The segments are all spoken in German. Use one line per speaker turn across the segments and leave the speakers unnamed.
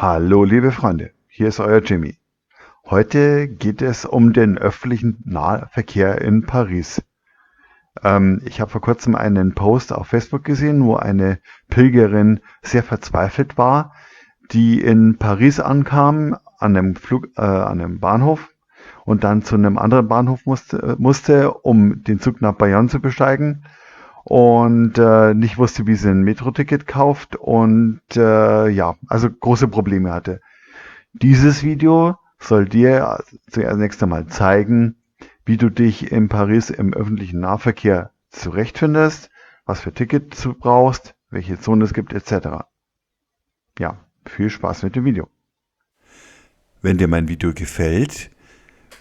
Hallo liebe Freunde, hier ist euer Jimmy. Heute geht es um den öffentlichen Nahverkehr in Paris. Ich habe vor kurzem einen Post auf Facebook gesehen, wo eine Pilgerin sehr verzweifelt war, die in Paris ankam, an einem Bahnhof und dann zu einem anderen Bahnhof musste, um den Zug nach Bayonne zu besteigen und nicht wusste, wie sie ein Metro-Ticket kauft und ja, also große Probleme hatte. Dieses Video soll dir zunächst einmal zeigen, wie du dich in Paris im öffentlichen Nahverkehr zurechtfindest, was für Tickets du brauchst, welche Zonen es gibt, etc. Ja, viel Spaß mit dem Video.
Wenn dir mein Video gefällt,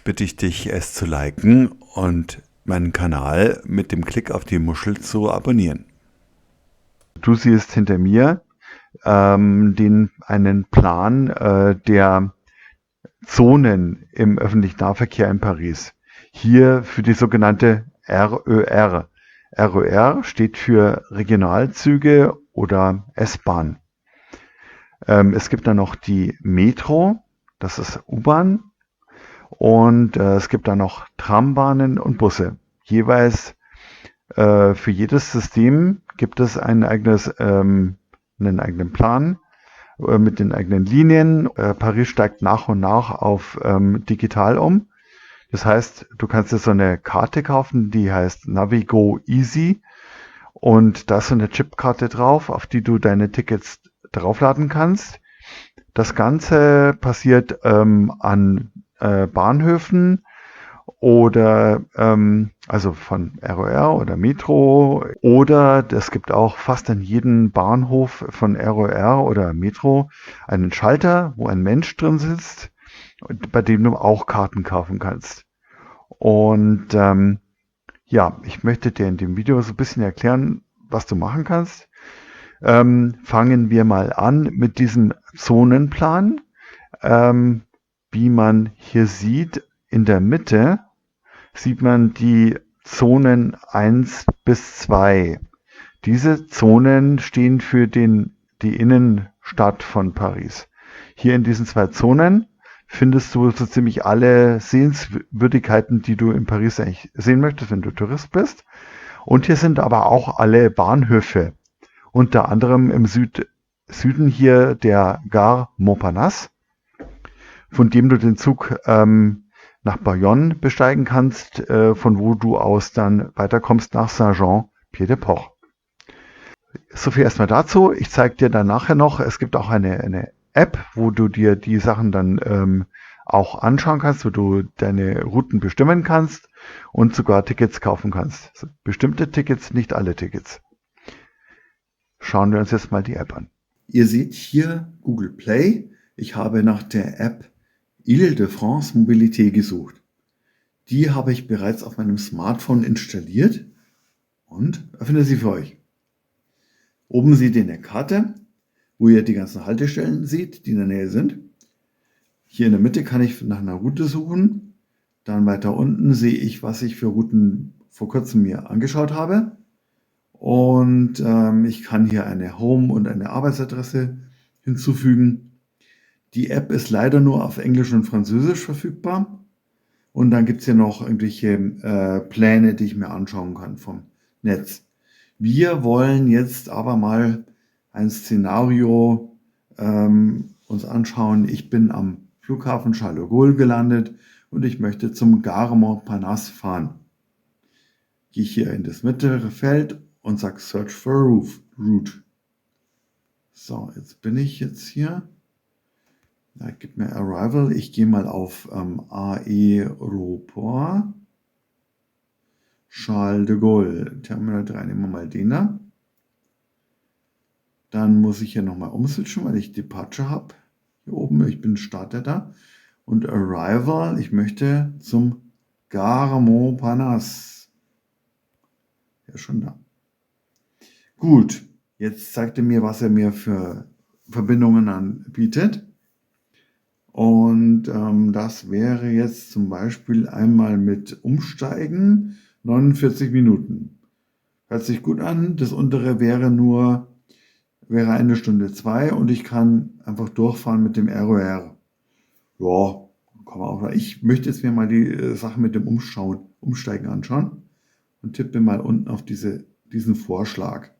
bitte ich dich, es zu liken und meinen Kanal mit dem Klick auf die Muschel zu abonnieren.
Du siehst hinter mir einen Plan der Zonen im öffentlichen Nahverkehr in Paris. Hier für die sogenannte RÖR. RÖR steht für Regionalzüge oder S-Bahn. Es gibt dann noch die Metro, das ist U-Bahn. Und es gibt dann noch Trambahnen und Busse. Jeweils für jedes System gibt es einen eigenen Plan mit den eigenen Linien. Paris steigt nach und nach auf digital um. Das heißt, du kannst dir so eine Karte kaufen, die heißt Navigo Easy. Und da ist so eine Chipkarte drauf, auf die du deine Tickets draufladen kannst. Das Ganze passiert an Bahnhöfen oder also von RER oder Metro, oder es gibt auch fast an jedem Bahnhof von RER oder Metro einen Schalter, wo ein Mensch drin sitzt, bei dem du auch Karten kaufen kannst. Und ja, ich möchte dir in dem Video so ein bisschen erklären, was du machen kannst. Fangen wir mal an mit diesem Zonenplan. Wie man hier sieht, in der Mitte sieht man die Zonen 1 bis 2. Diese Zonen stehen für die Innenstadt von Paris. Hier in diesen zwei Zonen findest du so ziemlich alle Sehenswürdigkeiten, die du in Paris eigentlich sehen möchtest, wenn du Tourist bist. Und hier sind aber auch alle Bahnhöfe. Unter anderem im Süden hier der Gare Montparnasse, von dem du den Zug nach Bayonne besteigen kannst, von wo du aus dann weiterkommst nach Saint-Jean-Pied-de-Port. So viel erstmal dazu. Ich zeige dir dann nachher noch, es gibt auch eine App, wo du dir die Sachen dann auch anschauen kannst, wo du deine Routen bestimmen kannst und sogar Tickets kaufen kannst. Bestimmte Tickets, nicht alle Tickets. Schauen wir uns jetzt mal die App an.
Ihr seht hier Google Play. Ich habe nach der App Île-de-France Mobilité gesucht. Die habe ich bereits auf meinem Smartphone installiert und öffne sie für euch. Oben seht ihr eine Karte, wo ihr die ganzen Haltestellen seht, die in der Nähe sind. Hier in der Mitte kann ich nach einer Route suchen. Dann weiter unten sehe ich, was ich für Routen vor kurzem mir angeschaut habe. Und ich kann hier eine Home- und eine Arbeitsadresse hinzufügen. Die App ist leider nur auf Englisch und Französisch verfügbar. Und dann gibt es hier noch irgendwelche Pläne, die ich mir anschauen kann vom Netz. Wir wollen jetzt aber mal ein Szenario uns anschauen. Ich bin am Flughafen Charles de Gaulle gelandet und ich möchte zum Gare Montparnasse fahren. Gehe ich hier in das mittlere Feld und sage Search for a Route. So, jetzt bin ich jetzt hier. Da gibt mir Arrival. Ich gehe mal auf Aéroport Charles de Gaulle. Terminal 3, nehmen wir mal den da. Dann muss ich hier nochmal umswitchen, weil ich Departure habe. Hier oben, ich bin Starter da. Und Arrival, ich möchte zum Gare Montparnasse. Ja, schon da. Gut, jetzt zeigt er mir, was er mir für Verbindungen anbietet. Und das wäre jetzt zum Beispiel einmal mit Umsteigen 49 Minuten. Hört sich gut an. Das untere wäre nur wäre 1 Stunde 2 und ich kann einfach durchfahren mit dem RER. Ja, kann man auch. Ich möchte jetzt mir mal die Sache mit dem Umsteigen anschauen und tippe mal unten auf diesen Vorschlag.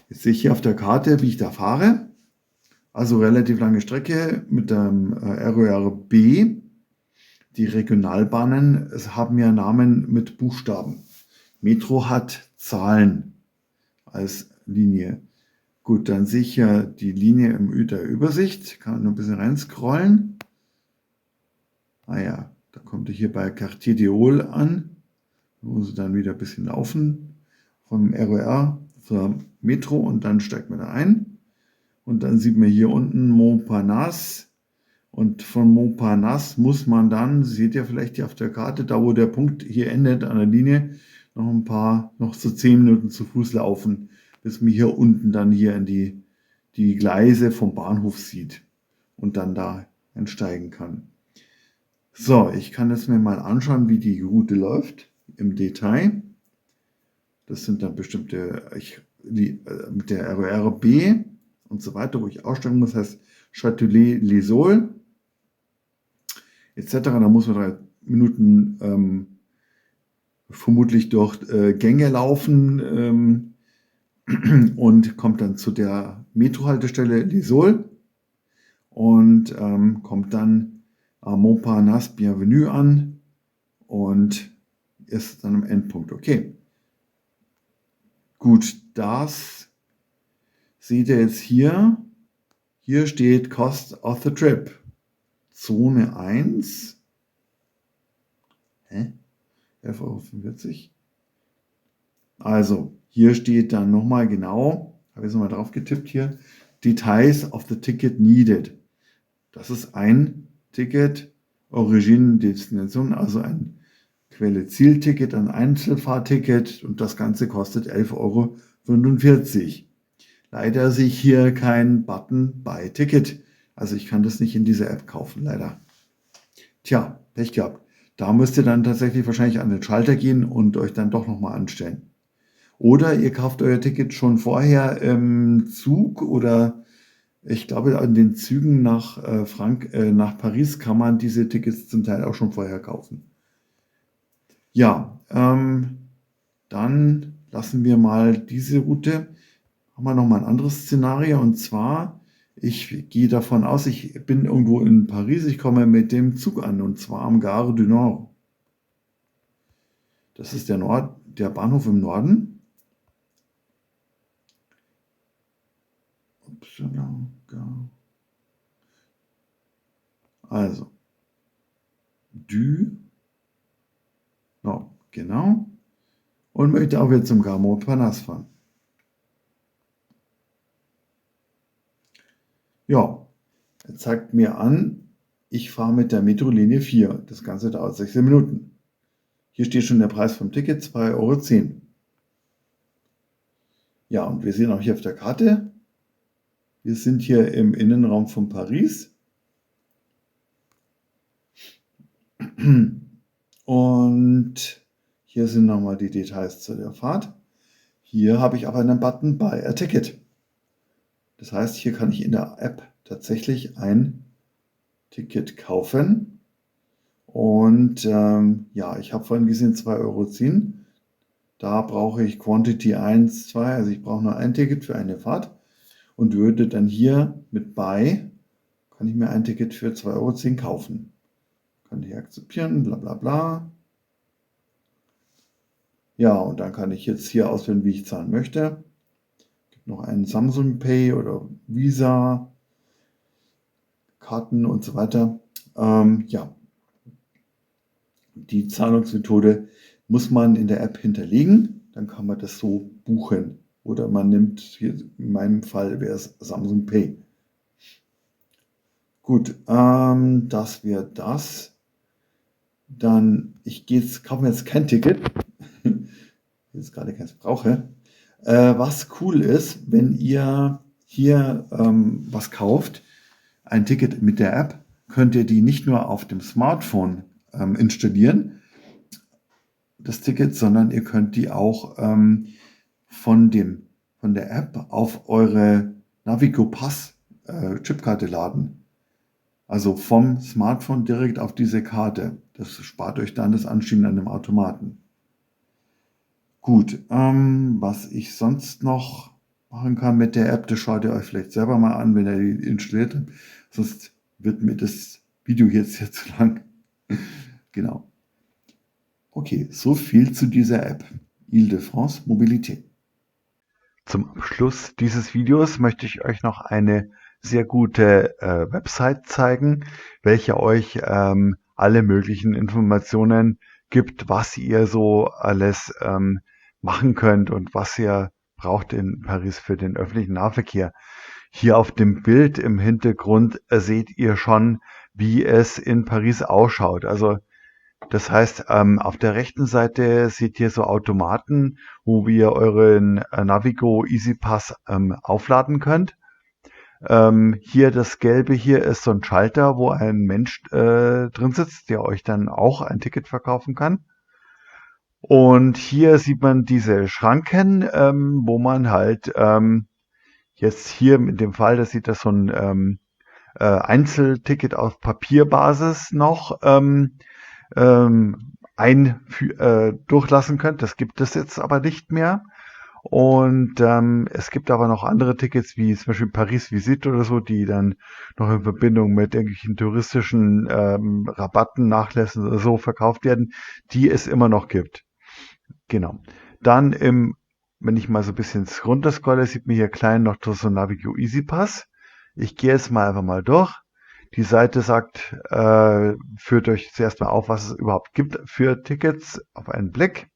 Jetzt sehe ich hier auf der Karte, wie ich da fahre. Also relativ lange Strecke mit dem RER B. Die Regionalbahnen haben ja Namen mit Buchstaben. Metro hat Zahlen als Linie. Gut, dann sehe ich ja die Linie in der Übersicht. Kann man noch ein bisschen reinscrollen. Ah ja, da kommt er hier bei Quartier d'Eole an. Da muss er dann wieder ein bisschen laufen vom RER zur Metro und dann steigt man da ein. Und dann sieht man hier unten Montparnasse. Und von Montparnasse muss man dann, seht ihr vielleicht hier auf der Karte, da wo der Punkt hier endet an der Linie, noch so 10 Minuten zu Fuß laufen, bis man hier unten dann hier in die Gleise vom Bahnhof sieht und dann da einsteigen kann. So, ich kann jetzt mir mal anschauen, wie die Route läuft im Detail. Das sind dann bestimmte, mit der RER B und so weiter, wo ich aussteigen muss, heißt Châtelet-les-Saules etc. Da muss man 3 Minuten vermutlich durch Gänge laufen und kommt dann zu der Metrohaltestelle Les Saules und kommt dann am Montparnasse Bienvenue an und ist dann am Endpunkt. Okay. Gut, das seht ihr jetzt hier. Hier steht Cost of the Trip. Zone 1. 11,45 €. Also, hier steht dann nochmal genau, habe ich es nochmal drauf getippt hier, Details of the ticket needed. Das ist ein Ticket, Origin Destination, also ein Quelle-Ziel-Ticket, ein Einzelfahrticket und das Ganze kostet 11,45 €. Leider sehe ich hier keinen Button bei Ticket. Also ich kann das nicht in dieser App kaufen, leider. Tja, Pech gehabt. Da müsst ihr dann tatsächlich wahrscheinlich an den Schalter gehen und euch dann doch nochmal anstellen. Oder ihr kauft euer Ticket schon vorher im Zug oder ich glaube, an den Zügen nach Paris kann man diese Tickets zum Teil auch schon vorher kaufen. Ja, dann lassen wir mal diese Route. Haben wir nochmal ein anderes Szenario und zwar, ich gehe davon aus, ich bin irgendwo in Paris, ich komme mit dem Zug an und zwar am Gare du Nord. Das ist der Bahnhof im Norden. Also, genau. Und möchte auch jetzt zum Gare Montparnasse fahren. Ja, er zeigt mir an, ich fahre mit der Metrolinie 4. Das Ganze dauert 16 Minuten. Hier steht schon der Preis vom Ticket, 2,10 €. Ja, und wir sehen auch hier auf der Karte, wir sind hier im Innenraum von Paris. Und hier sind nochmal die Details zu der Fahrt. Hier habe ich aber einen Button Buy a Ticket. Das heißt, hier kann ich in der App tatsächlich ein Ticket kaufen. Und ja, ich habe vorhin gesehen 2,10 €. Da brauche ich Quantity 1, 2, also ich brauche nur ein Ticket für eine Fahrt und würde dann hier mit Buy, kann ich mir ein Ticket für 2,10 € kaufen. Kann ich akzeptieren, bla bla bla. Ja, und dann kann ich jetzt hier auswählen, wie ich zahlen möchte. Gibt noch einen Samsung Pay oder Visa, Karten und so weiter. Ja, die Zahlungsmethode muss man in der App hinterlegen, dann kann man das so buchen. Oder man nimmt, hier in meinem Fall wäre es Samsung Pay. Gut, das wäre das. Dann, kaufe mir jetzt kein Ticket, jetzt gerade keins brauche. Was cool ist, wenn ihr hier was kauft, ein Ticket mit der App, könnt ihr die nicht nur auf dem Smartphone installieren, das Ticket, sondern ihr könnt die auch von der App auf eure Navigo Pass Chipkarte laden. Also vom Smartphone direkt auf diese Karte. Das spart euch dann das Anschieben an dem Automaten. Gut, was ich sonst noch machen kann mit der App, das schaut ihr euch vielleicht selber mal an, wenn ihr die installiert habt. Sonst wird mir das Video jetzt hier zu lang. Genau. Okay, so viel zu dieser App. Île-de-France Mobilité.
Zum Abschluss dieses Videos möchte ich euch noch eine sehr gute Website zeigen, welche euch alle möglichen Informationen gibt, was ihr so alles machen könnt und was ihr braucht in Paris für den öffentlichen Nahverkehr. Hier auf dem Bild im Hintergrund seht ihr schon, wie es in Paris ausschaut. Also das heißt, auf der rechten Seite seht ihr so Automaten, wo ihr euren Navigo EasyPass aufladen könnt. Hier das Gelbe hier ist so ein Schalter, wo ein Mensch drin sitzt, der euch dann auch ein Ticket verkaufen kann. Und hier sieht man diese Schranken, wo man halt jetzt hier in dem Fall, das sieht das so ein Einzelticket auf Papierbasis noch durchlassen könnt. Das gibt es jetzt aber nicht mehr. Und es gibt aber noch andere Tickets, wie zum Beispiel Paris Visite oder so, die dann noch in Verbindung mit irgendwelchen touristischen Rabatten, Nachlässen oder so verkauft werden, die es immer noch gibt. Genau. Dann wenn ich mal so ein bisschen runterscrolle, sieht man hier klein noch so Navigo EasyPass. Ich gehe jetzt mal einfach mal durch. Die Seite sagt, führt euch zuerst mal auf, was es überhaupt gibt für Tickets auf einen Blick.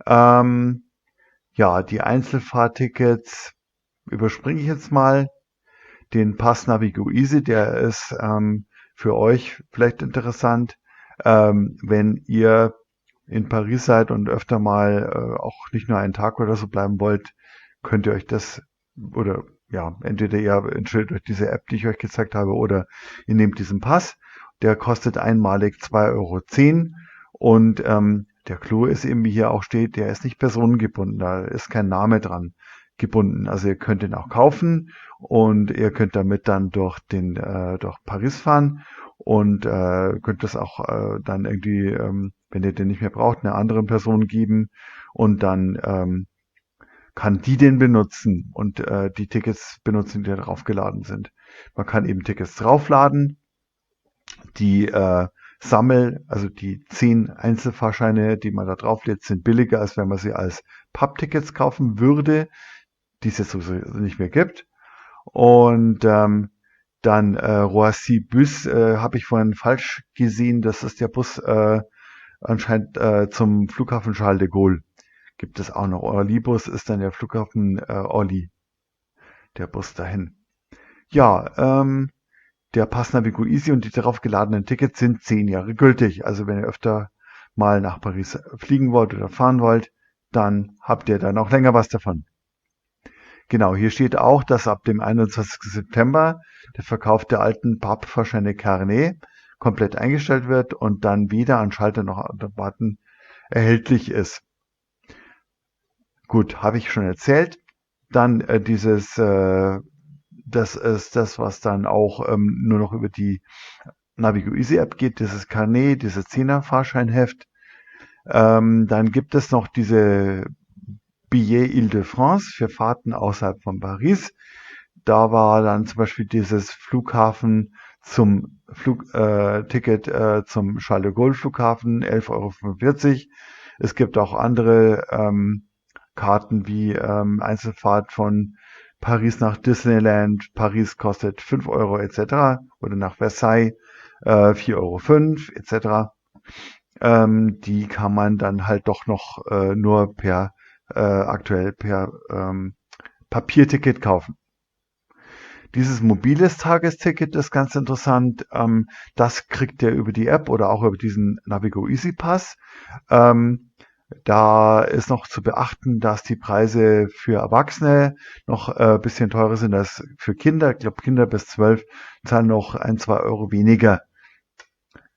Ja, die Einzelfahrtickets überspringe ich jetzt mal. Den Pass Navigo Easy, der ist für euch vielleicht interessant, wenn ihr in Paris seid und öfter mal auch nicht nur einen Tag oder so bleiben wollt, könnt ihr euch das oder ja, entweder ihr installiert euch diese App, die ich euch gezeigt habe, oder ihr nehmt diesen Pass. Der kostet einmalig 2,10 € und der Clou ist eben, wie hier auch steht, der ist nicht personengebunden, da ist kein Name dran gebunden. Also ihr könnt ihn auch kaufen und ihr könnt damit dann durch Paris fahren und könnt das auch dann irgendwie, wenn ihr den nicht mehr braucht, einer anderen Person geben und dann kann die den benutzen und die Tickets benutzen, die da draufgeladen sind. Man kann eben Tickets draufladen, die also die 10 Einzelfahrscheine, die man da drauflädt, sind billiger, als wenn man sie als Papptickets kaufen würde, die es jetzt sowieso nicht mehr gibt. Und dann Roissy-Bus habe ich vorhin falsch gesehen, das ist der Bus anscheinend zum Flughafen Charles de Gaulle. Gibt es auch noch. Orly-Bus ist dann der Flughafen Orly, der Bus dahin. Ja, der Pass Navigo Easy und die darauf geladenen Tickets sind 10 Jahre gültig. Also wenn ihr öfter mal nach Paris fliegen wollt oder fahren wollt, dann habt ihr dann auch länger was davon. Genau, hier steht auch, dass ab dem 21. September der Verkauf der alten Pappfahrscheine Carnet komplett eingestellt wird und dann weder an Schalter noch an Automaten erhältlich ist. Gut, habe ich schon erzählt. Dann das ist das, was dann auch nur noch über die Navigo Easy App geht, dieses Carnet, dieses 10er Fahrscheinheft. Dann gibt es noch diese Billet Île-de-France für Fahrten außerhalb von Paris. Da war dann zum Beispiel dieses Flughafen zum Ticket zum Charles de Gaulle Flughafen 11,45 €. Es gibt auch andere Karten wie Einzelfahrt von Paris nach Disneyland. Paris kostet 5 € etc. Oder nach Versailles 4,05 € etc. Die kann man dann halt doch noch nur aktuell per Papierticket kaufen. Dieses mobiles Tagesticket ist ganz interessant. Das kriegt ihr über die App oder auch über diesen Navigo Easy Pass. Da ist noch zu beachten, dass die Preise für Erwachsene noch ein bisschen teurer sind als für Kinder. Ich glaube, Kinder bis 12 zahlen noch 1-2 € weniger.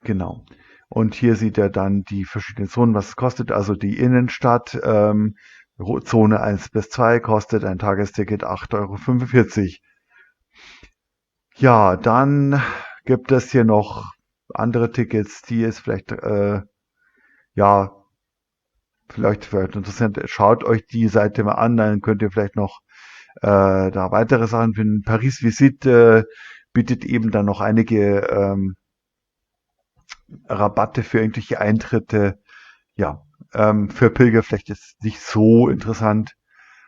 Genau. Und hier sieht er dann die verschiedenen Zonen, was es kostet. Also die Innenstadt, Zone 1 bis 2 kostet ein Tagesticket 8,45 Euro. Ja, dann gibt es hier noch andere Tickets, die es vielleicht, ja, vielleicht interessant. Schaut euch die Seite mal an, dann könnt ihr vielleicht noch da weitere Sachen finden. Paris Visite bietet eben dann noch einige Rabatte für irgendwelche Eintritte. Ja, für Pilger vielleicht ist nicht so interessant.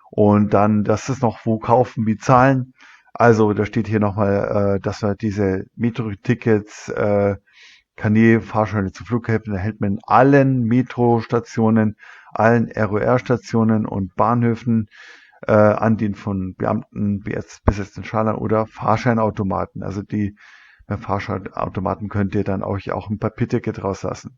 Und dann, das ist noch, wo kaufen, wie zahlen. Also da steht hier nochmal, dass man diese Metro-Tickets, Kanäle, Fahrscheine zu Flughäfen erhält man in allen Metrostationen, allen ROR-Stationen und Bahnhöfen an den von Beamten besetzten Schaltern oder Fahrscheinautomaten. Also die beim Fahrscheinautomaten könnt ihr dann euch auch ein Papierticket rauslassen.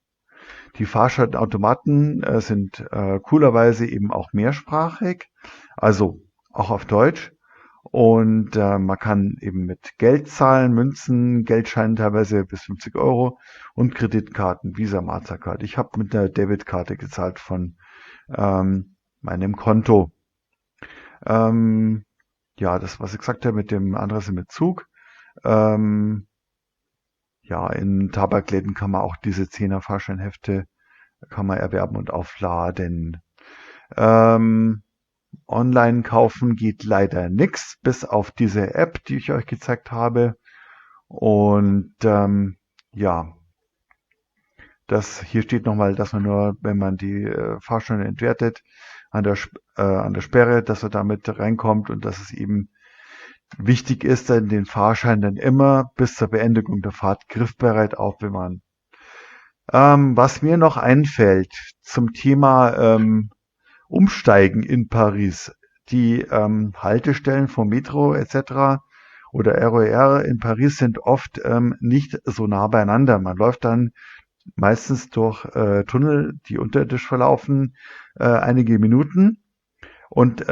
Die Fahrscheinautomaten sind coolerweise eben auch mehrsprachig, also auch auf Deutsch. Und man kann eben mit Geld zahlen, Münzen, Geldscheinen teilweise bis 50 Euro und Kreditkarten, Visa, Mastercard. Ich habe mit einer Debitkarte gezahlt von meinem Konto. Ja, das, was ich gesagt habe, mit dem anderen sind mit Zug. Ja, in Tabakläden kann man auch diese 10er Fahrscheinhefte kann man erwerben und aufladen. Online kaufen geht leider nix, bis auf diese App, die ich euch gezeigt habe. Und ja, das hier steht nochmal, dass man nur, wenn man die Fahrscheine entwertet, an der Sperre, dass er damit reinkommt und dass es eben wichtig ist, dann den Fahrschein dann immer bis zur Beendigung der Fahrt griffbereit aufbewahren. Was mir noch einfällt zum Thema Umsteigen in Paris. Die Haltestellen vom Metro etc. oder RER in Paris sind oft nicht so nah beieinander. Man läuft dann meistens durch Tunnel, die unterirdisch verlaufen, einige Minuten und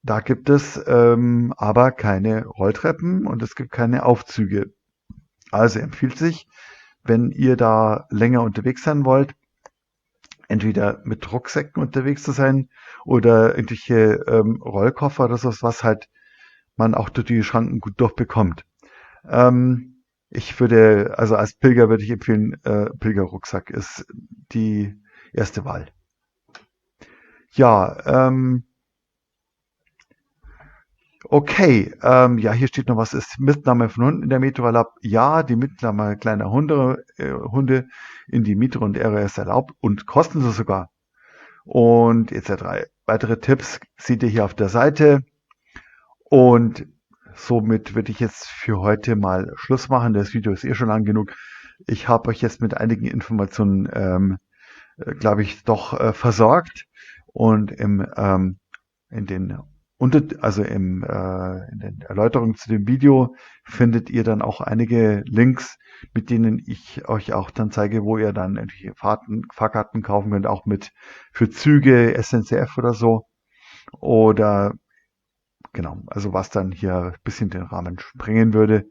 da gibt es aber keine Rolltreppen und es gibt keine Aufzüge. Also empfiehlt sich, wenn ihr da länger unterwegs sein wollt, entweder mit Rucksäcken unterwegs zu sein oder irgendwelche Rollkoffer oder so, was halt man auch durch die Schranken gut durchbekommt. Ich würde, also als Pilger würde ich empfehlen, Pilgerrucksack ist die erste Wahl. Ja, okay, ja, hier steht noch was, ist Mitnahme von Hunden in der Metro erlaubt? Ja, die Mitnahme kleiner Hunde in die Metro und RR ist erlaubt und kostenlos sogar. Und etc. Weitere Tipps seht ihr hier auf der Seite. Und somit würde ich jetzt für heute mal Schluss machen. Das Video ist schon lang genug. Ich habe euch jetzt mit einigen Informationen, glaube ich, doch versorgt. Und in den in den Erläuterungen zu dem Video findet ihr dann auch einige Links, mit denen ich euch auch dann zeige, wo ihr dann irgendwelche Fahrkarten kaufen könnt, auch für Züge, SNCF oder so. Oder genau, also was dann hier ein bisschen den Rahmen sprengen würde.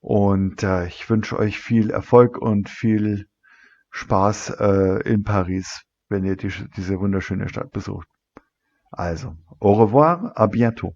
Und ich wünsche euch viel Erfolg und viel Spaß in Paris, wenn ihr diese wunderschöne Stadt besucht. Also, au revoir, à bientôt.